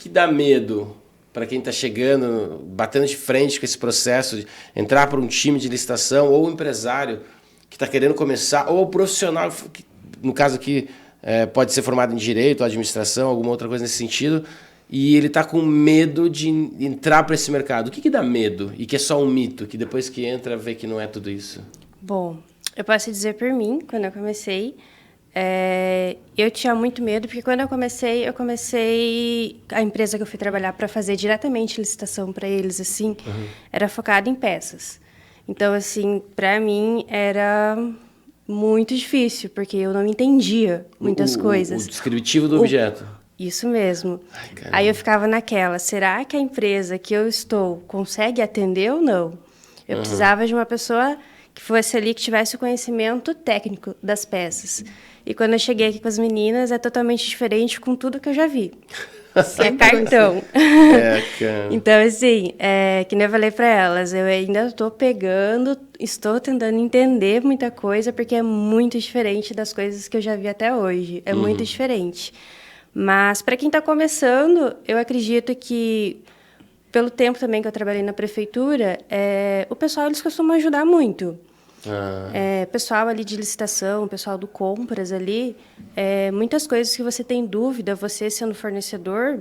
dá medo para quem está chegando, batendo de frente com esse processo de entrar para um time de licitação, ou o empresário que está querendo começar, ou o profissional, que, no caso aqui, pode ser formado em direito, ou administração, alguma outra coisa nesse sentido, e ele está com medo de entrar para esse mercado. O que dá medo? E que é só um mito, que depois que entra, vê que não é tudo isso? Bom, eu posso dizer por mim, quando eu comecei, eu tinha muito medo, porque quando eu comecei a empresa que eu fui trabalhar para fazer diretamente licitação para eles, assim, era focada em peças. Então, assim, para mim era muito difícil, porque eu não entendia muitas coisas. O descritivo do objeto. Isso mesmo. Ai, aí eu ficava naquela, será que a empresa que eu estou consegue atender ou não? Eu precisava de uma pessoa que fosse ali, que tivesse o conhecimento técnico das peças. E quando eu cheguei aqui com as meninas, é totalmente diferente com tudo que eu já vi. É cartão. Cara. Então, assim, que nem eu falei para elas, eu ainda estou estou tentando entender muita coisa, porque é muito diferente das coisas que eu já vi até hoje. É muito diferente. Mas, para quem está começando, eu acredito que, pelo tempo também que eu trabalhei na prefeitura, o pessoal, eles costumam ajudar muito. Pessoal ali de licitação, pessoal do compras ali, muitas coisas que você tem dúvida, você sendo fornecedor,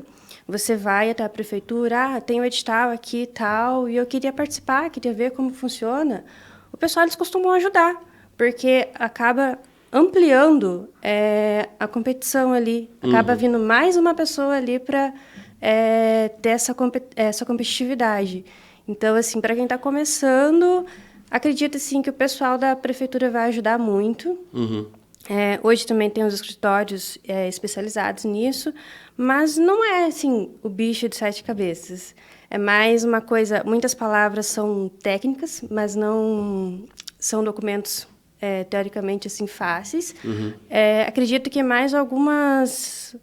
você vai até a prefeitura, tem um edital aqui e tal, e eu queria participar, queria ver como funciona. O pessoal, eles costumam ajudar, porque acaba ampliando a competição ali, acaba vindo mais uma pessoa ali para ter essa competitividade. Então, assim, para quem está começando, acredito, assim, que o pessoal da prefeitura vai ajudar muito. Hoje também tem os escritórios especializados nisso, mas não é, assim, o bicho de 7 cabeças. É mais uma coisa... Muitas palavras são técnicas, mas não são documentos, teoricamente, assim, fáceis. Acredito que mais alguns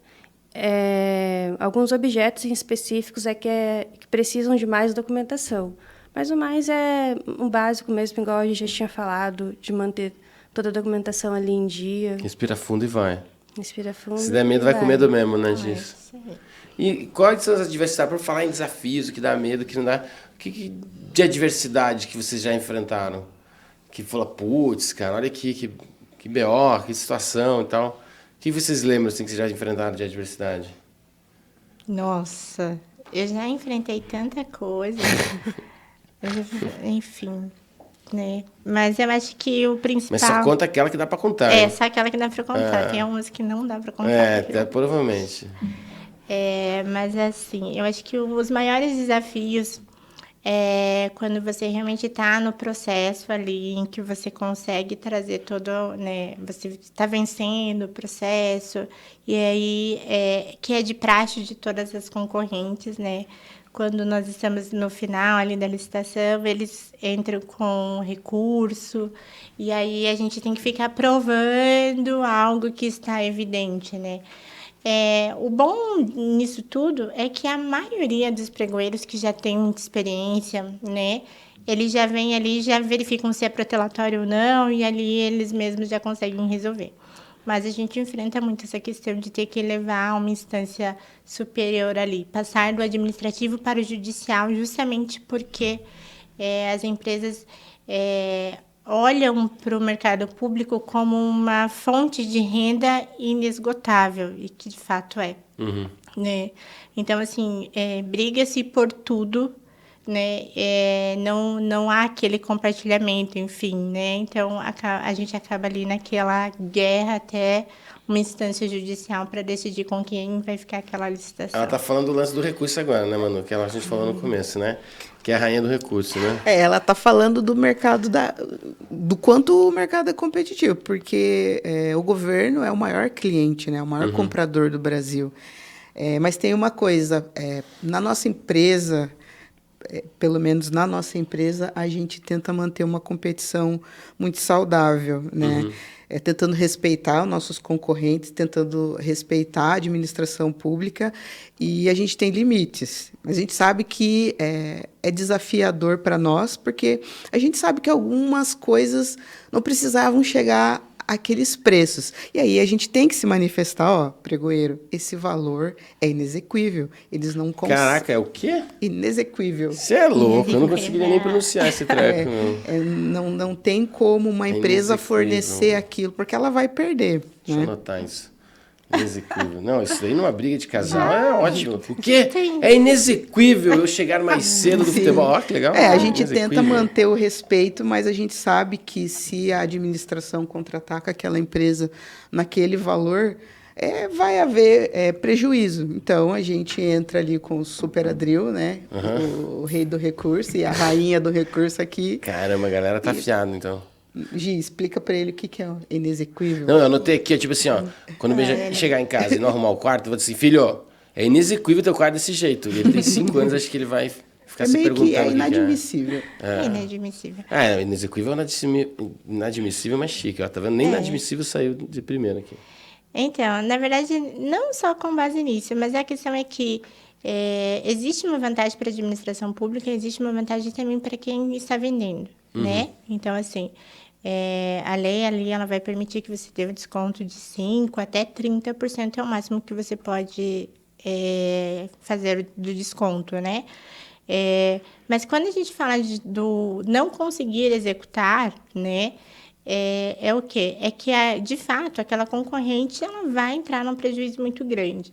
objetos em específicos que precisam de mais documentação. Mas o mais é o básico mesmo, igual a gente já tinha falado, de manter toda a documentação ali em dia. Respira fundo e vai. Respira fundo. Se der medo, vai com medo mesmo, né, disso? E quais são as adversidades? Por falar em desafios, o que dá medo, o que não dá... O que de adversidade que vocês já enfrentaram? que fala, putz, cara, olha aqui, que BO, que situação e tal. O que vocês lembram, assim, que vocês já enfrentaram de adversidade? Nossa, eu já enfrentei tanta coisa. Enfim, né? Mas eu acho que o principal... Mas só conta aquela que dá pra contar, É, né? só aquela que dá pra contar. Tem umas que não dá pra contar. Até provavelmente. Mas assim, eu acho que os maiores desafios é quando você realmente está no processo ali, em que você consegue trazer todo, né? Você está vencendo o processo, e aí, que é de praxe de todas as concorrentes, né? Quando nós estamos no final ali da licitação, eles entram com recurso, e aí a gente tem que ficar provando algo que está evidente, né? O bom nisso tudo é que a maioria dos pregoeiros que já tem muita experiência, né? Eles já vêm ali, já verificam se é protelatório ou não, e ali eles mesmos já conseguem resolver. Mas a gente enfrenta muito essa questão de ter que levar a uma instância superior ali, passar do administrativo para o judicial, justamente porque as empresas olham para o mercado público como uma fonte de renda inesgotável, e que de fato é. Né? Então, assim, briga-se por tudo, né? Não há aquele compartilhamento, enfim, né? Então, a gente acaba ali naquela guerra até uma instância judicial para decidir com quem vai ficar aquela licitação. Ela tá falando do lance do recurso agora, né, Manu? Que a gente falou no começo, né? Que é a rainha do recurso, né? Ela está falando do mercado, do quanto o mercado é competitivo, porque o governo é o maior cliente, né? O maior comprador do Brasil. Mas tem uma coisa, na nossa empresa, pelo menos na nossa empresa, a gente tenta manter uma competição muito saudável, né? Tentando respeitar os nossos concorrentes, tentando respeitar a administração pública, e a gente tem limites. A gente sabe que é desafiador para nós, porque a gente sabe que algumas coisas não precisavam chegar àqueles preços. E aí a gente tem que se manifestar, ó, pregoeiro, esse valor é inexequível. Eles não conseguem. Caraca, é o quê? Inexequível. Você é louco, eu não conseguiria nem pronunciar esse treco, não. Não tem como uma empresa inexequível. fornecer aquilo, porque ela vai perder. Deixa eu Né? anotar isso. Inexequível. Não, isso daí numa briga de casal é ótimo. O quê? Tem. É inexequível eu chegar mais cedo do Sim. futebol. Ó, que legal. A gente Inexequível. tenta manter o respeito, mas a gente sabe que se a administração contra-ataca aquela empresa naquele valor, vai haver prejuízo. Então, a gente entra ali com o Super Adril, né? O rei do recurso e a rainha do recurso aqui. Caramba, a galera tá afiada, então. Gi, explica pra ele o que é o inexequível. Não, eu anotei aqui, tipo assim, ó. Quando eu chegar em casa e não arrumar o quarto, eu vou dizer assim, filho, é inexequível teu quarto desse jeito. E ele tem 5 anos, acho que ele vai ficar se meio perguntando. que é o que inadmissível. Inadmissível. Inexequível é inadmissível, mas chique. Ó, tá vendo? Nem inadmissível saiu de primeiro aqui. Então, na verdade, não só com base nisso, mas a questão é que existe uma vantagem para a administração pública, existe uma vantagem também para quem está vendendo, né? Então, assim, a lei ali ela vai permitir que você tenha um desconto de 5% até 30% é o máximo que você pode fazer do desconto, né? Mas quando a gente fala do não conseguir executar, né? É o quê? É que, de fato, aquela concorrente ela vai entrar num prejuízo muito grande.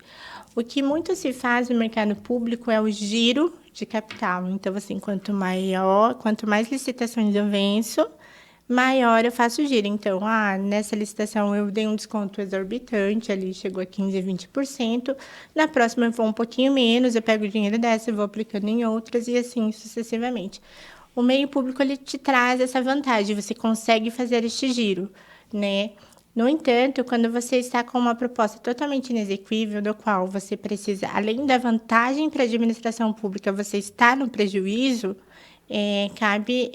O que muito se faz no mercado público é o giro de capital. Então, assim, quanto mais licitações eu venço, maior eu faço o giro. Então, nessa licitação eu dei um desconto exorbitante, ali chegou a 15%, 20%. Na próxima eu vou um pouquinho menos, eu pego o dinheiro dessa e vou aplicando em outras e assim sucessivamente. O meio público ele te traz essa vantagem, você consegue fazer este giro, né? No entanto, quando você está com uma proposta totalmente inexequível, do qual você precisa, além da vantagem para a administração pública, você está no prejuízo, cabe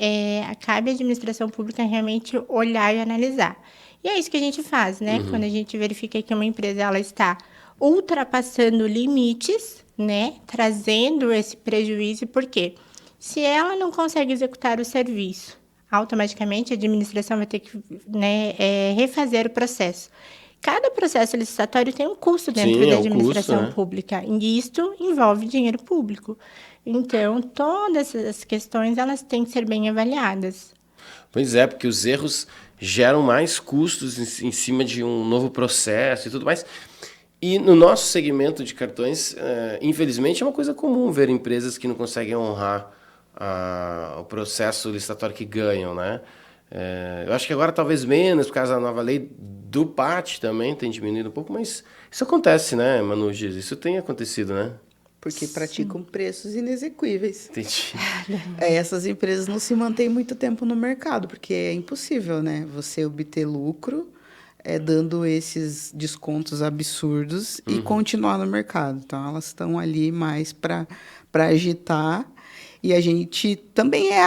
à administração pública realmente olhar e analisar. E é isso que a gente faz, né? Quando a gente verifica que uma empresa ela está ultrapassando limites, né? Trazendo esse prejuízo, por quê? Se ela não consegue executar o serviço, automaticamente a administração vai ter que refazer o processo. Cada processo licitatório tem um custo dentro da administração pública, e isto envolve dinheiro público. Então, todas essas questões elas têm que ser bem avaliadas. Pois é, porque os erros geram mais custos em cima de um novo processo e tudo mais. E no nosso segmento de cartões, infelizmente, é uma coisa comum ver empresas que não conseguem honrar o processo licitatório que ganham, né? Eu acho que agora talvez menos, por causa da nova lei do PAT também tem diminuído um pouco, mas isso acontece, né, Manu Giz? Isso tem acontecido, né? Porque praticam preços inexequíveis. Entendi. Essas empresas não se mantêm muito tempo no mercado, porque é impossível, né? Você obter lucro dando esses descontos absurdos e continuar no mercado. Então, elas estão ali mais para agitar. E a gente também é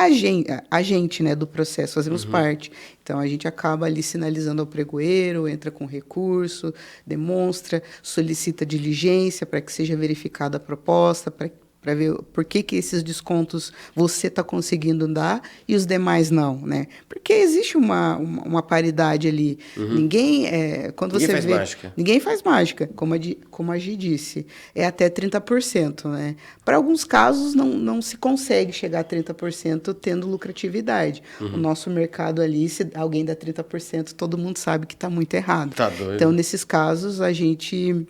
agente, né, do processo, fazemos parte. Então, a gente acaba ali sinalizando ao pregoeiro, entra com recurso, demonstra, solicita diligência para que seja verificada a proposta, para ver por que esses descontos você está conseguindo dar e os demais não, né? Porque existe uma paridade ali. Ninguém, quando Ninguém você faz vê... mágica. Ninguém faz mágica, como a Gi disse. É até 30%, né? Para alguns casos, não se consegue chegar a 30% tendo lucratividade. O nosso mercado ali, se alguém dá 30%, todo mundo sabe que está muito errado. Tá doido. Então, nesses casos, a gente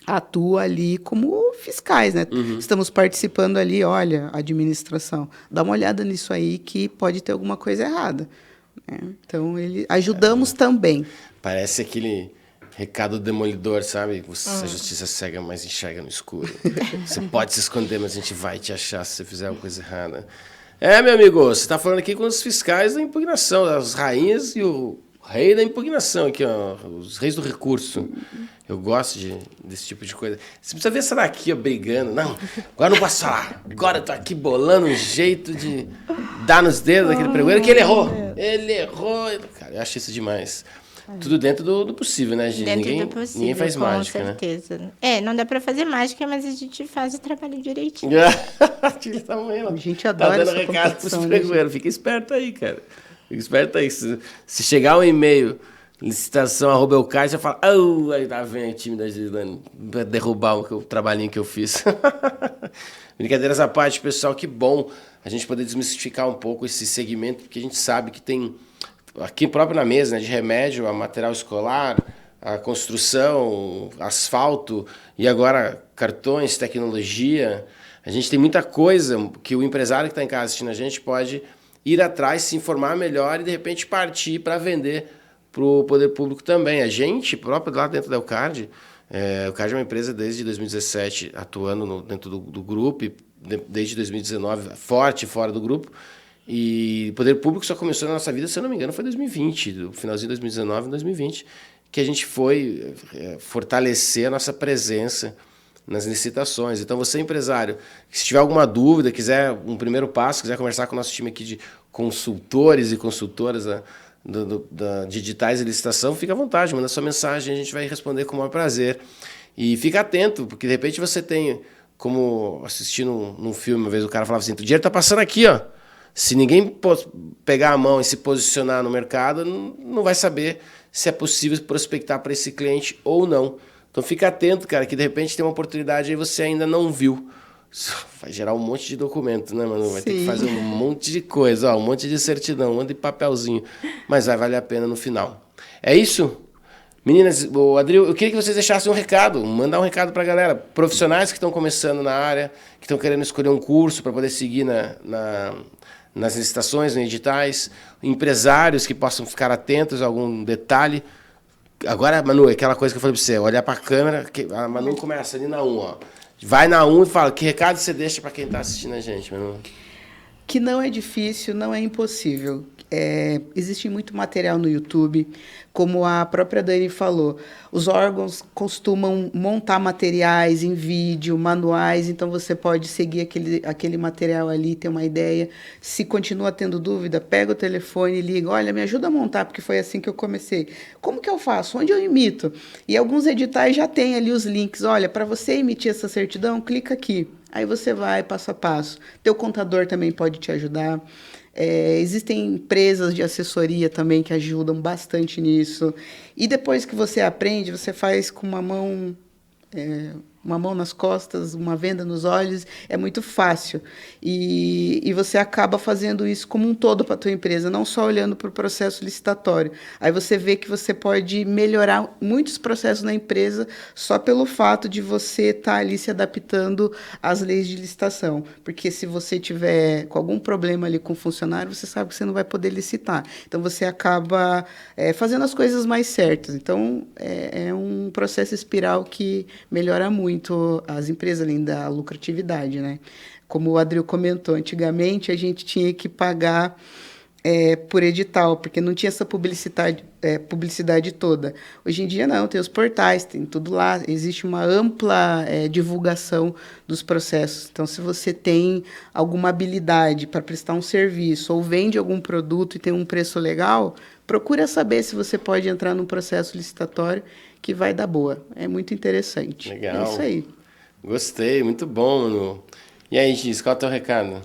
atua ali como fiscais, né? Estamos participando ali, olha, administração, dá uma olhada nisso aí que pode ter alguma coisa errada, né? Então, ajudamos também. Parece aquele recado demolidor, sabe? A justiça cega, mas enxerga no escuro. Você pode se esconder, mas a gente vai te achar se você fizer alguma coisa errada. Meu amigo, você está falando aqui com os fiscais da impugnação, as rainhas e o rei da impugnação, aqui, ó, os reis do recurso. Eu gosto desse tipo de coisa. Você precisa ver essa daqui, ó, brigando. Não, agora não posso falar. Agora eu tô aqui bolando um jeito de dar nos dedos daquele pregoeiro que ele errou. Ele errou. Cara, eu acho isso demais. Tudo dentro do possível, né, Gi? Dentro do possível, ninguém faz com mágica, certeza. Não dá pra fazer mágica, mas a gente faz o trabalho direitinho. né? A gente adora dando essa recado pros competição, né, pregoeiros. Fica esperto aí, cara. Fica esperto aí. Se chegar um e-mail, licitação@eucard, você fala, aí tá vendo o time da Gislane, vai derrubar o trabalhinho que eu fiz. Brincadeiras à parte, pessoal, que bom a gente poder desmistificar um pouco esse segmento, porque a gente sabe que tem, aqui próprio na mesa, né, de remédio a material escolar, a construção, asfalto e agora cartões, tecnologia. A gente tem muita coisa que o empresário que está em casa assistindo a gente pode ir atrás, se informar melhor e de repente partir para vender para o poder público também. A gente, próprio lá dentro da Eucard, a Eucard é uma empresa desde 2017 atuando dentro do grupo, e desde 2019 forte fora do grupo. E o poder público só começou na nossa vida, se eu não me engano, foi 2020, do finalzinho de 2019 e 2020, que a gente foi fortalecer a nossa presença nas licitações. Então, você, empresário, se tiver alguma dúvida, quiser um primeiro passo, quiser conversar com o nosso time aqui de consultores e consultoras da digitais e licitação, fica à vontade, manda sua mensagem, a gente vai responder com o maior prazer. E fica atento, porque de repente você tem, como assistindo num filme, uma vez o cara falava assim, o dinheiro está passando aqui, ó. Se ninguém pegar a mão e se posicionar no mercado, não vai saber se é possível prospectar para esse cliente ou não. Então fica atento, cara, que de repente tem uma oportunidade aí e você ainda não viu. Vai gerar um monte de documento, né, Manu? Vai ter que fazer um monte de coisa, um monte de certidão, um monte de papelzinho. Mas vai valer a pena no final. É isso? Meninas, Adril, eu queria que vocês deixassem um recado, mandar um recado para a galera. Profissionais que estão começando na área, que estão querendo escolher um curso para poder seguir nas licitações, nos editais, empresários que possam ficar atentos a algum detalhe. Agora, Manu, aquela coisa que eu falei para você, olhar para a câmera, a Manu começa ali na 1, ó. Vai na 1 e fala, que recado você deixa para quem está assistindo a gente, Manu? Que não é difícil, não é impossível. Existe muito material no YouTube, como a própria Dani falou. Os órgãos costumam montar materiais em vídeo, manuais, então você pode seguir aquele material ali, ter uma ideia. Se continua tendo dúvida, pega o telefone e liga. Olha, me ajuda a montar, porque foi assim que eu comecei. Como que eu faço? Onde eu imito? E alguns editais já têm ali os links. Olha, para você emitir essa certidão, clica aqui. Aí você vai passo a passo. Teu contador também pode te ajudar. Existem empresas de assessoria também que ajudam bastante nisso. E depois que você aprende, você faz com uma mão uma mão nas costas, uma venda nos olhos, é muito fácil. E você acaba fazendo isso como um todo para a tua empresa, não só olhando para o processo licitatório. Aí você vê que você pode melhorar muitos processos na empresa só pelo fato de você estar ali se adaptando às leis de licitação. Porque se você tiver com algum problema ali com o funcionário, você sabe que você não vai poder licitar. Então, você acaba fazendo as coisas mais certas. Então, é um processo espiral que melhora muito as empresas, além da lucratividade, né? Como o Adril comentou, antigamente a gente tinha que pagar por edital, porque não tinha essa publicidade toda. Hoje em dia não, tem os portais, tem tudo lá, existe uma ampla divulgação dos processos. Então, se você tem alguma habilidade para prestar um serviço ou vende algum produto e tem um preço legal, procura saber se você pode entrar num processo licitatório que vai dar boa. É muito interessante. Legal. É isso aí. Gostei, muito bom, Manu. E aí, Giz, qual é o teu recado?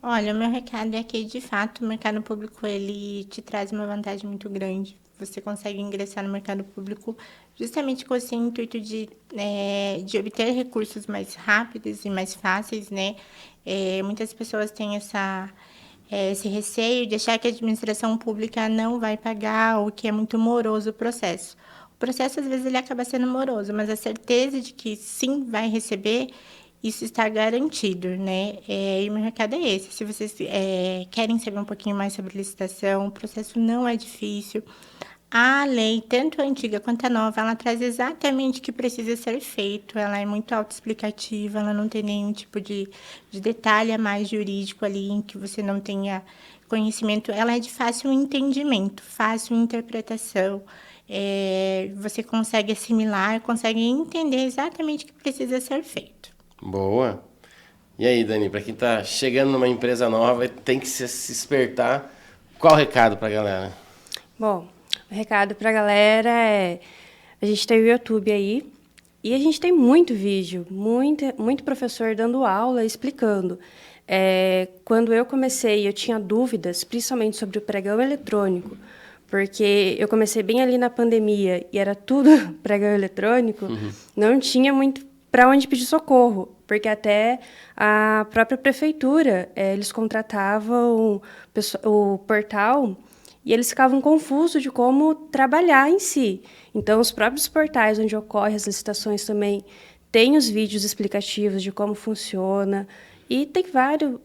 Olha, o meu recado é que, de fato, o mercado público, ele te traz uma vantagem muito grande. Você consegue ingressar no mercado público justamente com esse intuito de obter recursos mais rápidos e mais fáceis, né? Muitas pessoas têm esse receio de achar que a administração pública não vai pagar ou que é muito moroso o processo. O processo, às vezes, ele acaba sendo moroso, mas a certeza de que sim vai receber, isso está garantido, né? E o meu recado é esse. Se vocês querem saber um pouquinho mais sobre licitação, o processo não é difícil. A lei, tanto a antiga quanto a nova, ela traz exatamente o que precisa ser feito. Ela é muito autoexplicativa, ela não tem nenhum tipo de detalhe a mais jurídico ali em que você não tenha conhecimento. Ela é de fácil entendimento, fácil interpretação. Você consegue assimilar, consegue entender exatamente o que precisa ser feito. Boa. E aí, Dani, para quem tá chegando numa empresa nova e tem que se espertar, qual o recado pra galera? Bom, o recado pra galera é... A gente tem o YouTube aí e a gente tem muito vídeo, muito professor dando aula, explicando. Quando eu comecei, eu tinha dúvidas, principalmente sobre o pregão eletrônico, porque eu comecei bem ali na pandemia e era tudo pregão eletrônico, não tinha muito para onde pedir socorro, porque até a própria prefeitura, eles contratavam o portal e eles ficavam confusos de como trabalhar em si. Então, os próprios portais onde ocorrem as licitações também têm os vídeos explicativos de como funciona, e tem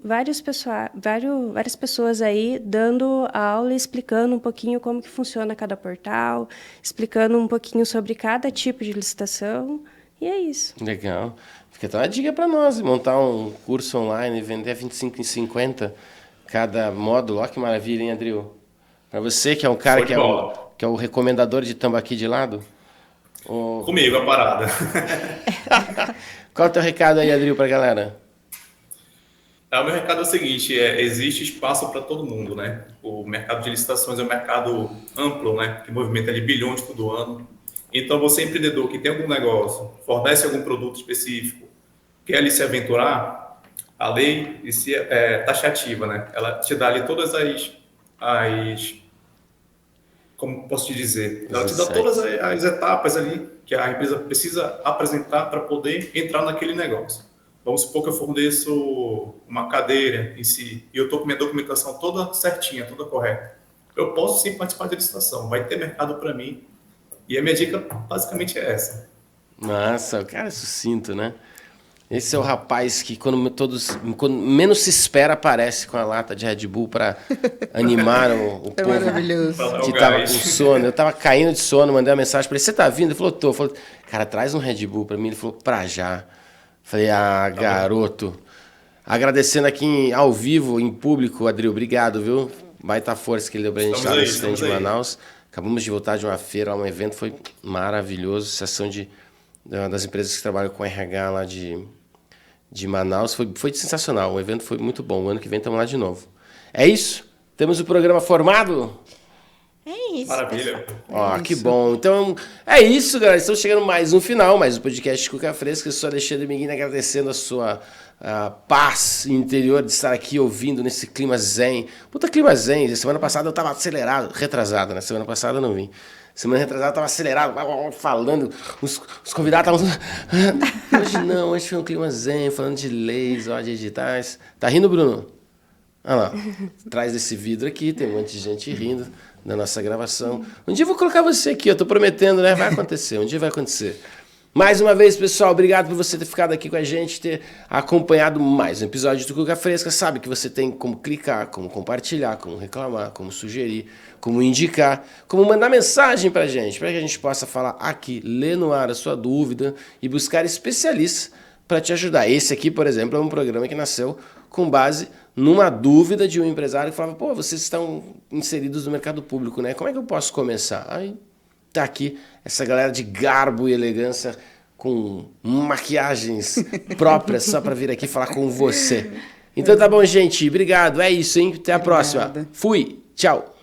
várias pessoas aí dando aula e explicando um pouquinho como que funciona cada portal, explicando um pouquinho sobre cada tipo de licitação. E é isso. Legal. Fica até uma dica para nós, montar um curso online e vender 25 em 50 cada módulo. Olha que maravilha, hein, Adril? Para você que é um cara que é o recomendador de Tambaqui de lado. Comigo, a parada. Qual é o teu recado aí, Adril, para a galera? O meu recado é o seguinte, existe espaço para todo mundo, né? O mercado de licitações é um mercado amplo, né? Que movimenta ali bilhões todo ano. Então, você empreendedor que tem algum negócio, fornece algum produto específico, quer ali se aventurar, a lei é taxativa, né? Ela te dá ali todas como posso te dizer? Ela te dá todas as etapas ali que a empresa precisa apresentar para poder entrar naquele negócio. Vamos supor que eu forneço uma cadeira em si e eu estou com minha documentação toda certinha, toda correta. Eu posso sim participar da licitação, vai ter mercado para mim. E a minha dica basicamente é essa. Nossa, o cara é sucinto, né? Esse é o rapaz que quando menos se espera aparece com a lata de Red Bull para animar o povo. É maravilhoso. Que tava com sono. Eu tava caindo de sono, mandei uma mensagem para ele: você tá vindo? Ele falou: tô. Eu falei: cara, traz um Red Bull para mim. Ele falou: pra já. Falei: garoto. Agradecendo aqui ao vivo, em público, Adril, obrigado, viu? Baita força que ele deu pra gente lá no stand de Manaus. Acabamos de voltar de uma feira, um evento, foi maravilhoso. Sessão das empresas que trabalham com RH lá de Manaus. Foi sensacional, o evento foi muito bom. O ano que vem estamos lá de novo. É isso? Temos o programa formado? É isso. Maravilha. Ó, que bom. Então, é isso, galera. Estamos chegando mais um final, mais um podcast Cuca Fresca. Eu sou Alexandre Miguini, agradecendo a sua paz interior de estar aqui ouvindo nesse clima zen. Puta clima zen. Semana passada eu tava acelerado, retrasado, né? Semana passada eu não vim. Semana retrasada tava acelerado, falando, os convidados estavam... Hoje não, hoje foi um clima zen, falando de leis, de editais. Tá rindo, Bruno? Olha lá, atrás desse vidro aqui, tem um monte de gente rindo da nossa gravação. Um dia eu vou colocar você aqui, eu tô prometendo, né? Vai acontecer, um dia vai acontecer. Mais uma vez, pessoal, obrigado por você ter ficado aqui com a gente, ter acompanhado mais um episódio do Cuca Fresca. Sabe que você tem como clicar, como compartilhar, como reclamar, como sugerir, como indicar, como mandar mensagem pra gente, para que a gente possa falar aqui, ler no ar a sua dúvida e buscar especialistas para te ajudar. Esse aqui, por exemplo, é um programa que nasceu com base numa dúvida de um empresário que falava, pô, vocês estão inseridos no mercado público, né? Como é que eu posso começar? Aí tá aqui essa galera de garbo e elegância com maquiagens próprias só para vir aqui falar com você. Então tá bom, gente. Obrigado. É isso, hein? Até a próxima. Fui. Tchau.